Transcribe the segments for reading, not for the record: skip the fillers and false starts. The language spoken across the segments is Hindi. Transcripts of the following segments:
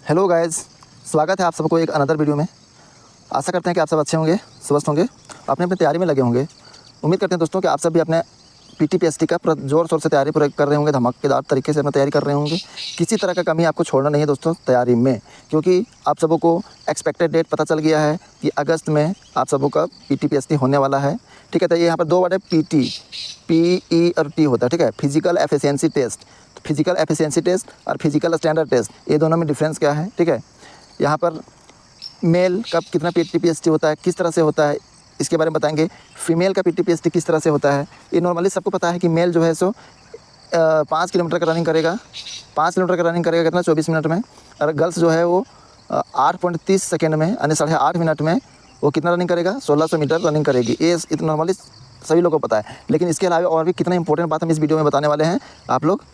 हेलो गाइस, स्वागत है आप सबको एक अनदर वीडियो में। आशा करते हैं कि आप सब अच्छे होंगे, स्वस्थ होंगे, अपने अपने तैयारी में लगे होंगे। उम्मीद करते हैं दोस्तों कि आप सब भी अपने पीटीपीएसटी का पूरा जोर शोर से तैयारी पूरा कर रहे होंगे, धमाकेदार तरीके से अपना तैयारी कर रहे होंगे। किसी तरह का कमी आपको छोड़ना नहीं है दोस्तों तैयारी में, क्योंकि आप सबों को एक्सपेक्टेड डेट पता चल गया है कि अगस्त में आप सबों का पीटीपीएसटी होने वाला है। ठीक है, तो ये यहाँ पर दो वर्ड है, पीटी, PE और T होता है। ठीक है, physical efficiency test, physical efficiency test और फिजिकल स्टैंडर्ड टेस्ट, ये दोनों में डिफरेंस क्या है। ठीक है, यहाँ पर मेल का कितना पीटीपीएसटी होता है, किस तरह से होता है, इसके बारे में बताएंगे। फीमेल का पीटीपीएसटी किस तरह से होता है। ये नॉर्मली सबको पता है कि मेल जो है सो 5 किलोमीटर का रनिंग करेगा, 5 किलोमीटर का रनिंग करेगा कितना, 24 मिनट में। और गर्ल्स जो है वो 8.30 सेकेंड में, यानी 8.5 मिनट में वो कितना रनिंग करेगा, 1600 मीटर रनिंग करेगी। ये इतना नॉर्मली सभी लोगों को पता है। लेकिन इसके अलावा और भी कितना इंपॉर्टेंट बात हम इस वीडियो में बताने वाले हैं। आप लोग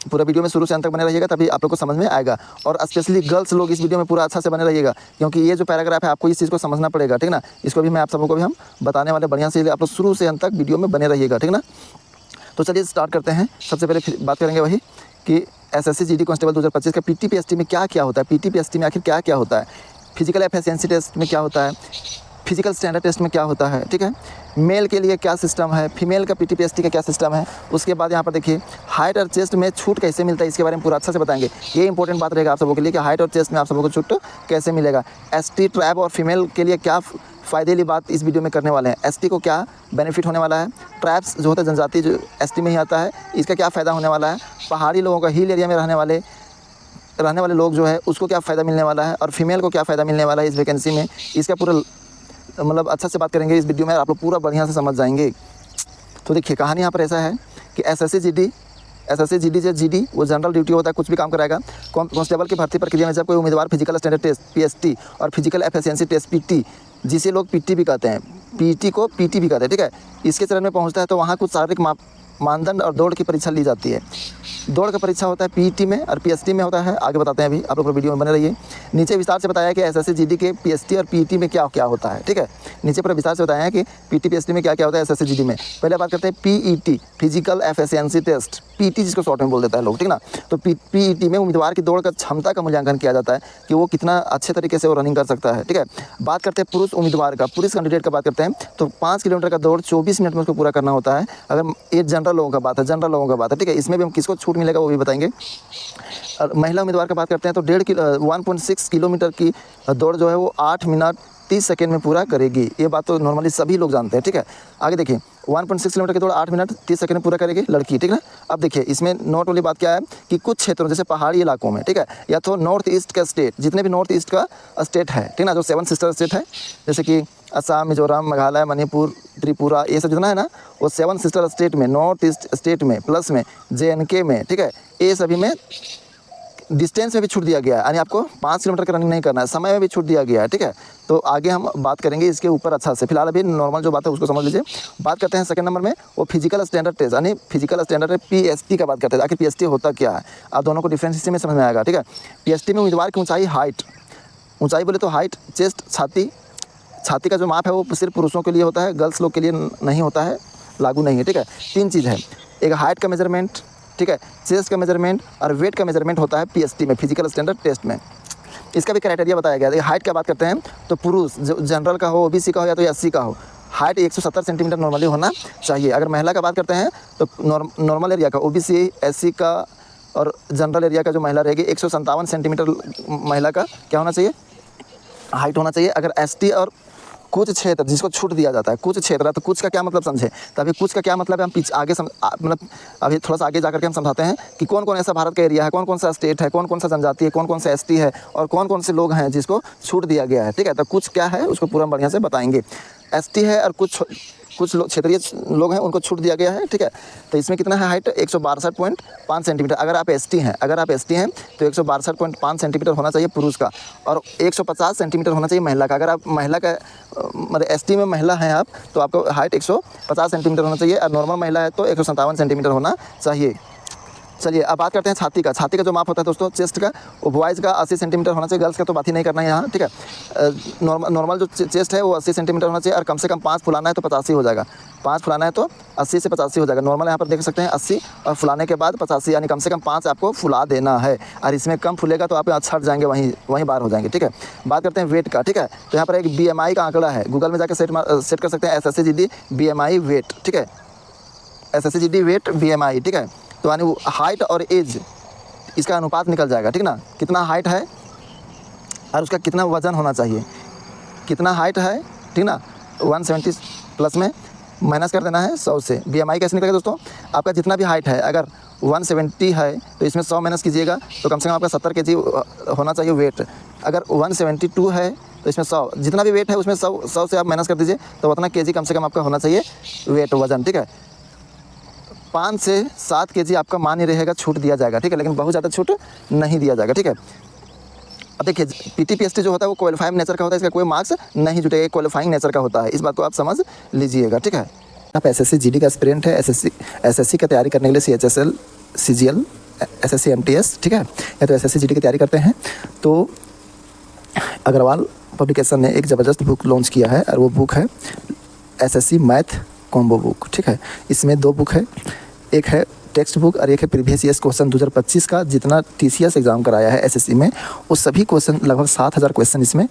पूरा वीडियो में शुरू से अंत तक बने रहिएगा, तभी आप लोग को समझ में आएगा। और स्पेशली गर्ल्स लोग इस वीडियो में पूरा अच्छा से बने रहिएगा, क्योंकि ये जो पैराग्राफ है आपको इस चीज़ को समझना पड़ेगा। ठीक ना, इसको भी मैं आप सबको भी हम बताने वाले बढ़िया से, आप लोग शुरू से अंत तक वीडियो में बने रहिएगा। ठीक ना, तो चलिए स्टार्ट करते हैं। सबसे पहले बात करेंगे वही कि SSC GD कांस्टेबल 2025 का पीटीपीएसटी में क्या क्या होता है, पीटीपीएसटी में आखिर क्या क्या होता है, फिजिकल एफिशिएंसी टेस्ट में क्या होता है, फिजिकल स्टैंडर्ड टेस्ट में क्या होता है। ठीक है, मेल के लिए क्या सिस्टम है, फीमेल का पीटीपीएसटी का क्या सिस्टम है। उसके बाद यहाँ पर देखिए हाइट और चेस्ट में छूट कैसे मिलता है, इसके बारे में पूरा अच्छा से बताएंगे। ये इंपॉर्टेंट बात रहेगा आप सबों के लिए कि हाइट और चेस्ट में आप सबों को छूट कैसे मिलेगा। ST ट्राइब और फीमेल के लिए क्या फ़ायदे वाली बात इस वीडियो में करने वाले हैं। ST को क्या बेनिफिट होने वाला है, ट्राइब्स जो होता है जनजाति जो ST में ही आता है, इसका क्या फ़ायदा होने वाला है, पहाड़ी लोगों का हिल एरिया में रहने वाले लोग जो है उसको क्या फ़ायदा मिलने वाला है, और फीमेल को क्या फ़ायदा मिलने वाला है इस वैकेंसी में। इसका पूरा मतलब अच्छा से बात करेंगे इस वीडियो में, आप लोग पूरा बढ़िया से समझ जाएंगे। तो देखिए कहानी यहाँ पर ऐसा है कि SSC GD वो जनरल ड्यूटी होता है, कुछ भी काम कराएगा। कांस्टेबल की भर्ती प्रक्रिया में जब कोई उम्मीदवार फिजिकल स्टैंडर्ड टेस्ट PST और फिजिकल एफिशिएंसी टेस्ट PT, जिसे लोग PT भी कहते हैं, PT को PT भी कहते हैं। ठीक है, इसके चरण में पहुँचता है तो वहाँ कुछ शारीरिक मानदंड और दौड़ की परीक्षा ली जाती है। दौड़ का परीक्षा होता है PET में और PST में होता है, आगे बताते हैं। अभी आप लोग वीडियो में बने रहिए। नीचे विस्तार से बताया कि SSC GD के PST और PET में क्या क्या होता है। ठीक है, नीचे पूरा विस्तार से बताया है कि PT PST में क्या क्या होता है SSC GD में। पहले बात करते हैं PET, physical efficiency test, PT जिसको शॉर्ट में बोल देता है लोग। ठीक ना, तो PET में उम्मीदवार की दौड़ का क्षमता का मूल्यांकन किया जाता है कि वो कितना अच्छे तरीके से वो रनिंग कर सकता है। ठीक है, बात करते हैं पुरुष उम्मीदवार का, पुरुष कैंडिडेट का बात करते हैं तो 5 किलोमीटर का दौड़ 24 मिनट में उसको पूरा करना होता है। अगर ये जनरल लोगों का बात है, जनरल लोगों का बात है। ठीक है, इसमें भी हम किसको छूट मिलेगा वो भी बताएंगे। और महिला उम्मीदवार का बात करते हैं तो 1.6 किलोमीटर की दौड़ जो है वो 8 मिनट 30 सेकेंड में पूरा करेगी। ये बात तो नॉर्मली सभी लोग जानते हैं। ठीक है, आगे देखिए 1.6 किलोमीटर की दौड़ 8 मिनट 30 सेकंड में पूरा करेगी लड़की। ठीक है, अब देखिए इसमें नोट वाली बात क्या है कि कुछ क्षेत्रों जैसे पहाड़ी इलाकों में, ठीक है, या तो नॉर्थ ईस्ट का स्टेट, जितने भी नॉर्थ ईस्ट का स्टेट है, ठीक ना, जो 7 सिस्टर स्टेट है, जैसे कि असम, मिजोरम, मेघालय, मणिपुर, त्रिपुरा, ये सब जितना है ना, वो 7 सिस्टर स्टेट में, नॉर्थ ईस्ट स्टेट में, प्लस में JNK में, ठीक है, ये सभी में डिस्टेंस में भी छूट दिया गया है, यानी आपको 5 किलोमीटर का रनिंग नहीं करना है, समय में भी छूट दिया गया है। ठीक है, तो आगे हम बात करेंगे इसके ऊपर अच्छा से। फिलहाल अभी नॉर्मल जो बात है उसको समझ लीजिए। बात करते हैं सेकंड नंबर में, वो फिजिकल स्टैंडर्ड टेस्ट, यानी फिजिकल स्टैंडर्ड PST का बात करते हैं। आखिर PST होता क्या है, आप दोनों को डिफरेंस इसी में समझ में आएगा। ठीक है, PST में उम्मीदवार की ऊंचाई, हाइट, ऊंचाई बोले तो हाइट, चेस्ट, छाती का जो माप है वो सिर्फ पुरुषों के लिए होता है, गर्ल्स लोग के लिए नहीं होता है, लागू नहीं है। ठीक है, 3 चीज़ है, एक हाइट का मेजरमेंट, ठीक है, चेस्ट का मेजरमेंट और वेट का मेजरमेंट होता है PST में, फिजिकल स्टैंडर्ड टेस्ट में। इसका भी क्राइटेरिया बताया गया है। हाइट का बात करते हैं तो पुरुष जो जनरल का हो, OBC का हो या तो SC का हो, हाइट 170 सेंटीमीटर नॉर्मली होना चाहिए। अगर महिला का बात करते हैं तो नॉर्मल एरिया का, OBC, SC का और जनरल एरिया का जो महिला रहेगी 157 सेंटीमीटर महिला का क्या होना चाहिए, हाइट होना चाहिए। अगर ST और कुछ क्षेत्र जिसको छूट दिया जाता है, कुछ क्षेत्र, तो कुछ का क्या मतलब समझे, तो अभी कुछ का क्या मतलब है हम पीछे आगे मतलब अभी थोड़ा सा आगे जाकर के हम समझाते हैं कि कौन कौन ऐसा भारत का एरिया है, कौन कौन सा स्टेट है, कौन कौन सा जनजाति है, कौन कौन सा ST है और कौन कौन से लोग हैं जिसको छूट दिया गया है। ठीक है, तो कुछ क्या है उसको पूरा बढ़िया से बताएंगे। ST है और कुछ लोग क्षेत्रीय लोग हैं उनको छूट दिया गया है। ठीक है, तो इसमें कितना है हाइट, 162.5 सेंटीमीटर। अगर आप ST हैं तो 162.5 सेंटीमीटर होना चाहिए पुरुष का, और 150 सेंटीमीटर होना चाहिए महिला का। अगर आप महिला का मतलब ST में महिला हैं आप, तो आपको हाइट 150 सेंटीमीटर होना चाहिए, और नॉर्मल महिला है तो 157 सेंटीमीटर होना चाहिए। चलिए अब बात करते हैं छाती का। छाती का जो माप होता है दोस्तों चेस्ट का, वो बॉयज़ का 80 सेंटीमीटर होना चाहिए, गर्ल्स का तो बात ही नहीं करना है यहाँ, ठीक है। नॉर्मल जो चेस्ट है वो 80 सेंटीमीटर होना चाहिए और कम से कम 5 फुलाना है तो 85 हो जाएगा। 5 फुलाना है तो 80 से 85 हो जाएगा। नॉर्मल यहाँ पर देख सकते हैं 80 और फुलाने के बाद 85, यानी कम से कम 5 आपको फुला देना है। और इसमें कम फुलेगा तो आप छट जाएंगे, वहीं बाहर हो जाएंगे, ठीक है। बात करते हैं वेट का, ठीक है। तो यहाँ पर एक BMI का आंकड़ा है, गूगल में जाकर सेट कर सकते हैं SSCGD BMI वेट, ठीक है। SSCGD वेट BMI, ठीक है। तो यानी हाइट और एज इसका अनुपात निकल जाएगा, ठीक ना। कितना हाइट है और उसका कितना वज़न होना चाहिए, कितना हाइट है, ठीक ना। 170 प्लस में माइनस कर देना है 100 से। BMI कैसे निकलेगा दोस्तों, आपका जितना भी हाइट है, अगर 170 है तो इसमें 100 माइनस कीजिएगा तो कम से कम आपका 70 kg होना चाहिए वेट। अगर 172 है तो इसमें 100, जितना भी वेट है उसमें 100 से आप माइनस कर दीजिए तो उतना kg कम से कम आपका होना चाहिए वेट, वज़न, ठीक है। 5 से 7 kg आपका मान ही रहेगा, छूट दिया जाएगा, ठीक है, लेकिन बहुत ज़्यादा छूट नहीं दिया जाएगा, ठीक है। अब देखिए PTPST जो होता है वो क्वालिफाइंग नेचर का होता है, इसका कोई मार्क्स नहीं जुटेगा, क्वालिफाइंग नेचर का होता है, इस बात को आप समझ लीजिएगा, ठीक है। आप SSCGD का एस्पिरेंट है, SSC की तैयारी करने के लिए CHSL CGL SSC MTS, ठीक है, या तो SSCGD की तैयारी करते हैं तो अग्रवाल पब्लिकेशन ने एक ज़बरदस्त बुक लॉन्च किया है और वो बुक है SSC मैथ कॉम्बो बुक, ठीक है। इसमें 2 बुक है, एक है टेक्स्ट बुक और एक है प्रीवियस ईयर्स क्वेश्चन 2025 का जितना TCS एग्ज़ाम कराया है SSC में, वो सभी क्वेश्चन लगभग 7000 क्वेश्चन इसमें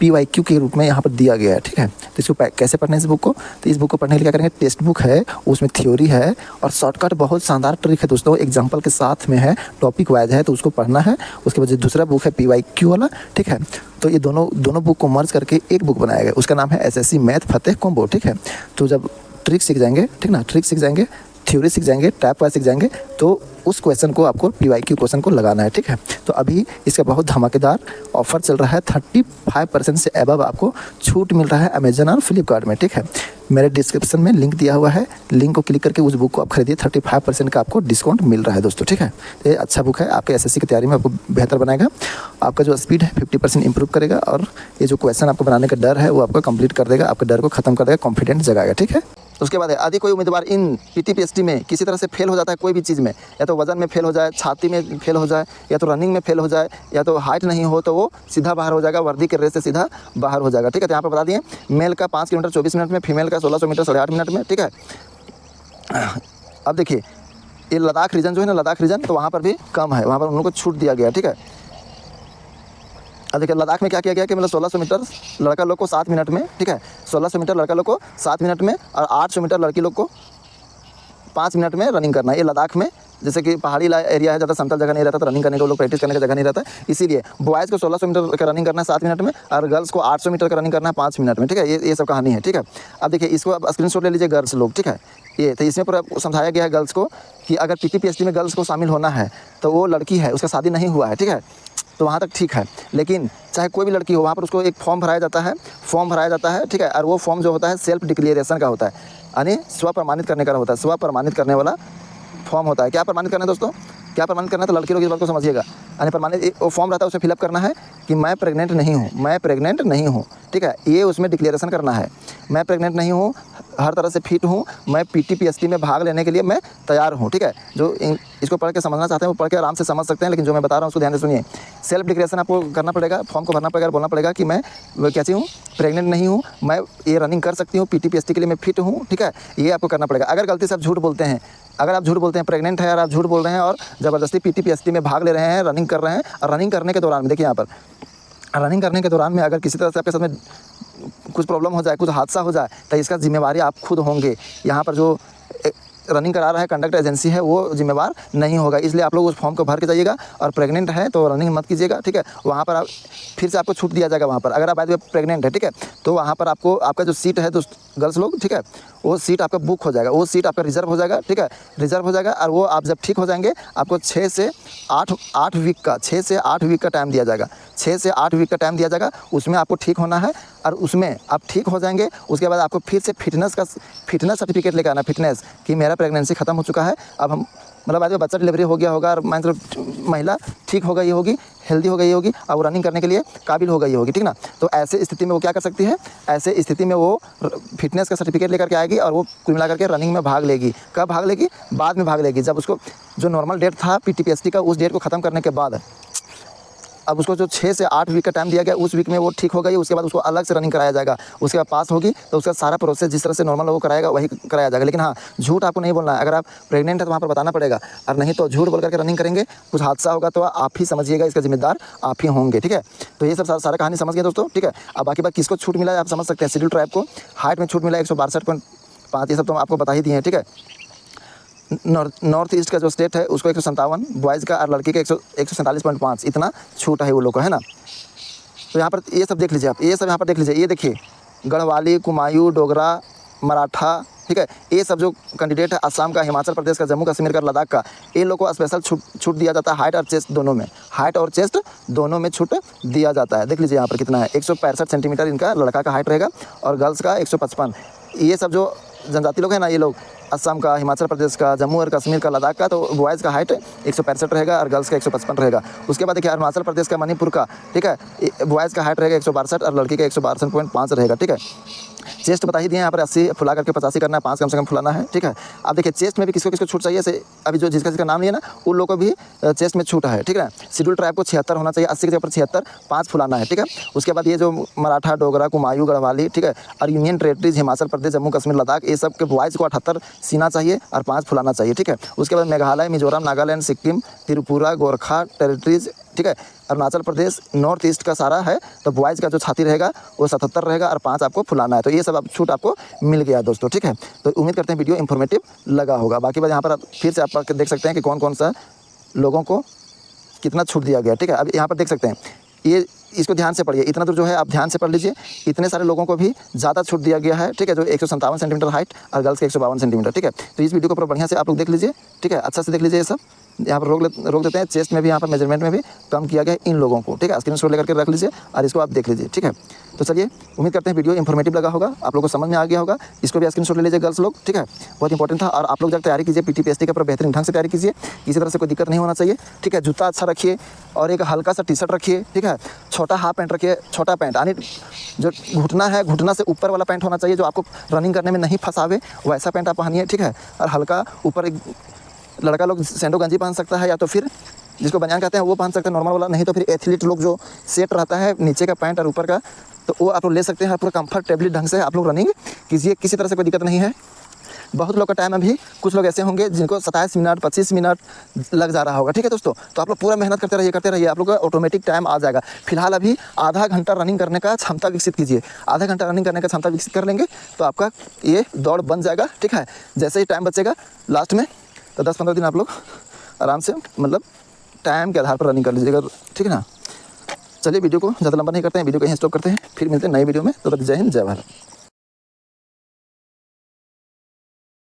PYQ के रूप में यहाँ पर दिया गया है, ठीक है। तो इसको कैसे पढ़ना है इस बुक को, तो इस बुक को पढ़ने के लिए क्या करेंगे, टेक्स्ट बुक है उसमें थ्योरी है और शॉर्टकट बहुत शानदार ट्रिक है दोस्तों, एग्जाम्पल के साथ में है, टॉपिक वाइज है, तो उसको पढ़ना है। उसके बाद दूसरा बुक है PYQ वाला, ठीक है। तो ये दोनों बुक को मर्ज करके एक बुक बनाया गया, उसका नाम है SSC मैथ फतेह कॉम्बो, ठीक है। तो जब ट्रिक सीख जाएंगे, ठीक ना, ट्रिक सीख जाएंगे, थ्योरी सीख जाएंगे, टाइप वाइज सीख जाएंगे, तो उस क्वेश्चन को आपको PYQ क्वेश्चन को लगाना है, ठीक है। तो अभी इसका बहुत धमाकेदार ऑफर चल रहा है, 35% से अबव आपको छूट मिल रहा है अमेजन और फ्लिपकार्ट में, ठीक है। मेरे डिस्क्रिप्शन में लिंक दिया हुआ है, लिंक को क्लिक करके उस बुक को आप खरीदिए, 35% का आपको डिस्काउंट मिल रहा है दोस्तों, ठीक है। तो ये अच्छा बुक है, आपके SSC की तैयारी में आपको बेहतर बनाएगा, आपका जो स्पीड है 50% इंप्रूव करेगा और ये जो क्वेश्चन आपको बनाने का डर है वो आपको कंप्लीट कर देगा, आपके डर को खत्म कर देगा, कॉन्फिडेंस जगाएगा, ठीक है। उसके बाद यदि कोई उम्मीदवार इन PTPST में किसी तरह से फेल हो जाता है, कोई भी चीज़ में, या तो वजन में फेल हो जाए, छाती में फेल हो जाए, या तो रनिंग में फेल हो जाए, या तो हाइट नहीं हो, तो वो सीधा बाहर हो जाएगा, वर्दी के रेस से सीधा बाहर हो जाएगा, ठीक है। तो यहाँ पर बता दिए मेल का 5 किलोमीटर 24 मिनट में, फीमेल का 1600 मीटर 8.5 मिनट में, ठीक है। अब देखिए ये लद्दाख रीजन जो है ना, लद्दाख रीजन, तो वहाँ पर भी कम है, वहाँ पर उन लोगों को छूट दिया गया, ठीक है। अब देखिए लद्दाख में क्या किया गया कि मतलब 1600 मीटर लड़का लोग को 7 मिनट में, ठीक है, 1600 मीटर लड़का लोग को 7 मिनट में और 800 मीटर लड़की लोग को 5 मिनट में रनिंग करना है। ये लद्दाख में, जैसे कि पहाड़ी एरिया है, ज़्यादा समतल जगह नहीं रहता, तो रनिंग करने को लोग प्रैक्टिस करने का जगह नहीं रहता, इसीलिए बॉयज़ को 1600 मीटर का रनिंग करना है 7 मिनट में और गर्ल्स को 800 मीटर का रनिंग करना है 5 मिनट में, ठीक है। ये सब कहानी है, ठीक है। अब देखिए इसको आप स्क्रीनशॉट ले लीजिए गर्ल्स लोग, ठीक है। ये तो इसमें पूरा समझाया गया है गर्ल्स को कि अगर PTPST में गर्ल्स को शामिल होना है तो वो लड़की है, उसका शादी नहीं हुआ है, ठीक है, तो वहाँ तक ठीक है। लेकिन चाहे कोई भी लड़की हो, वहाँ पर उसको एक फॉर्म भराया जाता है, ठीक है। और वो फॉर्म जो होता है सेल्फ डिक्लेरेशन का होता है, यानी स्व प्रमाणित करने का होता है, स्व प्रमाणित करने वाला फॉर्म होता है। क्या प्रमाणित करना है दोस्तों, क्या प्रमाणित करना है, तो लड़की लोग इस बात को समझिएगा। यानी प्रमाणित वो फॉर्म रहता है, उसमें फिलअप करना है कि मैं प्रेग्नेंट नहीं हूँ, ठीक है। ये उसमें डिक्लेरेशन करना है, मैं प्रेग्नेंट नहीं हूँ, हर तरह से फिट हूँ, मैं PTPST में भाग लेने के लिए मैं तैयार हूँ, ठीक है। जो इसको पढ़ के समझना चाहते हैं वो पढ़ के आराम से समझ सकते हैं, लेकिन जो मैं बता रहा हूँ उसको ध्यान से सुनिए। सेल्फ डिक्लेरेशन आपको करना पड़ेगा, फॉर्म को भरना पड़ेगा, बोलना पड़ेगा कि मैं कैसी हूँ, प्रेग्नेंट नहीं हूँ, मैं ये रनिंग कर सकती हूँ, PTPST के लिए मैं फिट हूँ, ठीक है। ये आपको करना पड़ेगा। अगर गलती से आप झूठ बोलते हैं, अगर आप झूठ बोलते हैं, प्रेग्नेंट है और आप झूठ बोल रहे हैं और ज़बरदस्ती PTPST में भाग ले रहे हैं, रनिंग कर रहे हैं, और रनिंग करने के दौरान में देखिए यहाँ पर रनिंग करने के दौरान में अगर किसी तरह से आपके साथ में कुछ प्रॉब्लम हो जाए, कुछ हादसा हो जाए, तो इसका जिम्मेवारी आप खुद होंगे। यहाँ पर जो रनिंग करा रहा है कंडक्ट एजेंसी है वो जिम्मेवार नहीं होगा, इसलिए आप लोग उस फॉर्म को भर के जाइएगा। और प्रेग्नेंट है तो रनिंग मत कीजिएगा, ठीक है। वहाँ पर आप फिर से आपको छूट दिया जाएगा। वहाँ पर अगर आप प्रेग्नेंट है, ठीक है, तो वहाँ पर आपको आपका जो सीट है तो गर्ल्स लोग, ठीक है, वो सीट आपका बुक हो जाएगा, वो सीट आपका रिजर्व हो जाएगा, ठीक है, रिजर्व हो जाएगा। और वो आप जब ठीक हो जाएंगे आपको 6 से 8 वीक का टाइम दिया जाएगा, 6 से 8 वीक का टाइम दिया जाएगा। उसमें आपको ठीक होना है और उसमें आप ठीक हो जाएंगे। उसके बाद आपको फिर से फिटनेस सर्टिफिकेट लेकर आना, फिटनेस कि मेरा प्रेगनेंसी ख़त्म हो चुका है, अब हम मतलब आज बच्चा डिलीवरी हो गया होगा और मतलब महिला ठीक हो गई होगी, हेल्दी हो गई होगी और वो रनिंग करने के लिए काबिल हो गई होगी, ठीक ना। तो ऐसे स्थिति में वो क्या कर सकती है, ऐसे स्थिति में वो फिटनेस का सर्टिफिकेट लेकर के आएगी और वो कुल मिला करके रनिंग में भाग लेगी। कब भाग लेगी? बाद में भाग लेगी, जब उसको जो नॉर्मल डेट था पीटीपीएसटी का, उस डेट को ख़त्म करने के बाद। अब उसको जो 6 से 8 वीक का टाइम दिया गया, उस वीक में वो ठीक हो गई, उसके बाद उसको अलग से रनिंग कराया जाएगा। उसके बाद पास होगी तो उसका सारा प्रोसेस जिस तरह से नॉर्मल वो कराएगा वही कराया जाएगा। लेकिन हाँ, झूठ आपको नहीं बोलना है। अगर आप प्रेग्नेंट है तो वहाँ पर बताना पड़ेगा, और नहीं तो झूठ बोल करके रनिंग करेंगे, कुछ हादसा होगा तो आप ही समझिएगा, इसका जिम्मेदार आप ही होंगे, ठीक है। तो ये सब सारा कहानी समझ गए दोस्तों, ठीक है। अब बाकी बात किसको छूट मिला है आप समझ सकते हैं। शेड्यूल ट्राइब को हाइट में छूट मिला 162.5, ये सब तो आपको बता ही दिए हैं, ठीक है। नॉर्थ ईस्ट का जो स्टेट है उसको 157, बॉयज़ का और लड़की का 147.5 इतना छूट है वो लोग को, है ना। तो यहाँ पर ये सब देख लीजिए आप, ये सब यहाँ पर देख लीजिए, ये देखिए गढ़वाली, कुमायूं, डोगरा, मराठा, ठीक है। ये सब जो कैंडिडेट है असम का, हिमाचल प्रदेश का, जम्मू कश्मीर का, लद्दाख का, ये लोग को स्पेशल छूट दिया जाता है। हाइट और चेस्ट दोनों में, हाइट और चेस्ट दोनों में छूट दिया जाता है। देख लीजिए यहाँ पर कितना है, 165 सेंटीमीटर इनका लड़का का हाइट रहेगा और गर्ल्स का 155। ये सब जो जनजाति लोग हैं ना, ये लोग असम का, हिमाचल प्रदेश का, जम्मू और कश्मीर का, लद्दाख का, तो बॉयज़ का हाइट 165 रहेगा और गर्ल्स का 155 रहेगा। उसके बाद देखिए अरुणाचल प्रदेश का, मणिपुर का, ठीक है, बॉयज़ का हाइट रहेगा 162 और लड़की का 162.5 रहेगा, ठीक है। चेस्ट बता ही दिए यहाँ पर 80 फुला करके 85 करना है, 5 कम से कम फुलाना है, ठीक है। अब देखिए चेस्ट में भी किसको किसको छूट चाहिए, से अभी जो जिसका नाम लिया ना उन लोगों को भी चेस्ट में छूट है, ठीक है। शेड्यूल ट्राइब को 76 होना चाहिए, 80 के जगह पर 76, 5 फुलाना है, ठीक है। उसके बाद ये जो मराठा, डोगरा, कुमायूं, गढ़वाली, ठीक है, और यूनियन टेरेटरीज हिमाचल प्रदेश, जम्मू कश्मीर, लद्दाख, ये सब के बॉयज़ को 78 सीना चाहिए और 5 फुलाना चाहिए, ठीक है। उसके बाद मेघालय, मिजोरम, नागालैंड, सिक्किम, त्रिपुरा, गोरखा टेरेटरीज, ठीक है, अरुणाचल प्रदेश, नॉर्थ ईस्ट का सारा है, तो बॉयज़ का जो छाती रहेगा वो 77 रहेगा और 5 आपको फुलाना है। तो ये सब अब छूट आपको मिल गया दोस्तों, ठीक है। तो उम्मीद करते हैं वीडियो इन्फॉर्मेटिव लगा होगा। बाकी बात यहाँ पर आप फिर से आप देख सकते हैं कि कौन कौन सा लोगों को कितना छूट दिया गया, ठीक है। अब यहाँ पर देख सकते हैं, ये इसको ध्यान से पढ़िए, इतना दूर जो है आप ध्यान से पढ़ लीजिए। इतने सारे लोगों को भी ज़्यादा छूट दिया गया है, ठीक है, जो 157 सेंटीमीटर हाइट और गर्ल्स के 152 सेंटीमीटर, ठीक है। तो इस वीडियो को पूरा बढ़िया से आप लोग देख लीजिए, ठीक है, अच्छा से देख लीजिए। ये सब यहाँ पर रोक देते हैं। चेस्ट में भी यहाँ पर मेजरमेंट में भी कम किया गया इन लोगों को, ठीक है। स्क्रीनशॉट लेकर के रख लीजिए और इसको आप देख लीजिए, ठीक है। तो चलिए, उम्मीद करते हैं वीडियो इन्फॉर्मेटिव लगा होगा, आप लोगों को समझ में आ गया होगा। इसको भी स्क्रीनशॉट ले लीजिए गर्ल्स लोग, ठीक है, बहुत इंपॉर्टेंट था। और आप लोग जब तैयारी कीजिए पीटीपीएसटी का पूरा बेहतरीन ढंग से तैयारी कीजिए, किसी तरह से कोई दिक्कत नहीं होना चाहिए, ठीक है। जूता अच्छा रखिए और एक हल्का सा टी शर्ट रखिए, ठीक है। छोटा हाफ पैंट रखिए, छोटा पैंट यानी जो घुटना है, घुटना से ऊपर वाला पैंट होना चाहिए, जो आपको रनिंग करने में नहीं फंसावे, वैसा पैंट आप पहनिए, ठीक है। और हल्का ऊपर एक लड़का लोग सैंडो गंजी पहन सकता है, या तो फिर जिसको बनियान कहते हैं वो पहन सकते हैं नॉर्मल वाला, नहीं तो फिर एथलीट लोग जो सेट रहता है नीचे का पैंट और ऊपर का, तो वो आप लोग ले सकते हैं। पूरा कंफर्टेबली ढंग से आप लोग रनिंग कीजिए, किसी तरह से कोई दिक्कत नहीं है। बहुत लोग का टाइम अभी, कुछ लोग ऐसे होंगे जिनको 27 मिनट 25 मिनट लग जा रहा होगा, ठीक है दोस्तों। तो आप लोग पूरा मेहनत करते रहिए, आप लोग का ऑटोमेटिक टाइम आ जाएगा। फिलहाल अभी आधा घंटा रनिंग करने का क्षमता विकसित कीजिए, आधा घंटा रनिंग करने का क्षमता विकसित कर लेंगे तो आपका ये दौड़ बन जाएगा, ठीक है। जैसे ही टाइम बचेगा लास्ट में, तो 10-15 दिन आप लोग आराम से मतलब टाइम के आधार पर रनिंग कर लीजिएगा, ठीक है ना। चलिए वीडियो को ज़्यादा लंबा नहीं करते हैं, वीडियो को यहीं स्टॉप करते हैं, फिर मिलते हैं नई वीडियो में। तो तब जय हिंद, जय भारत।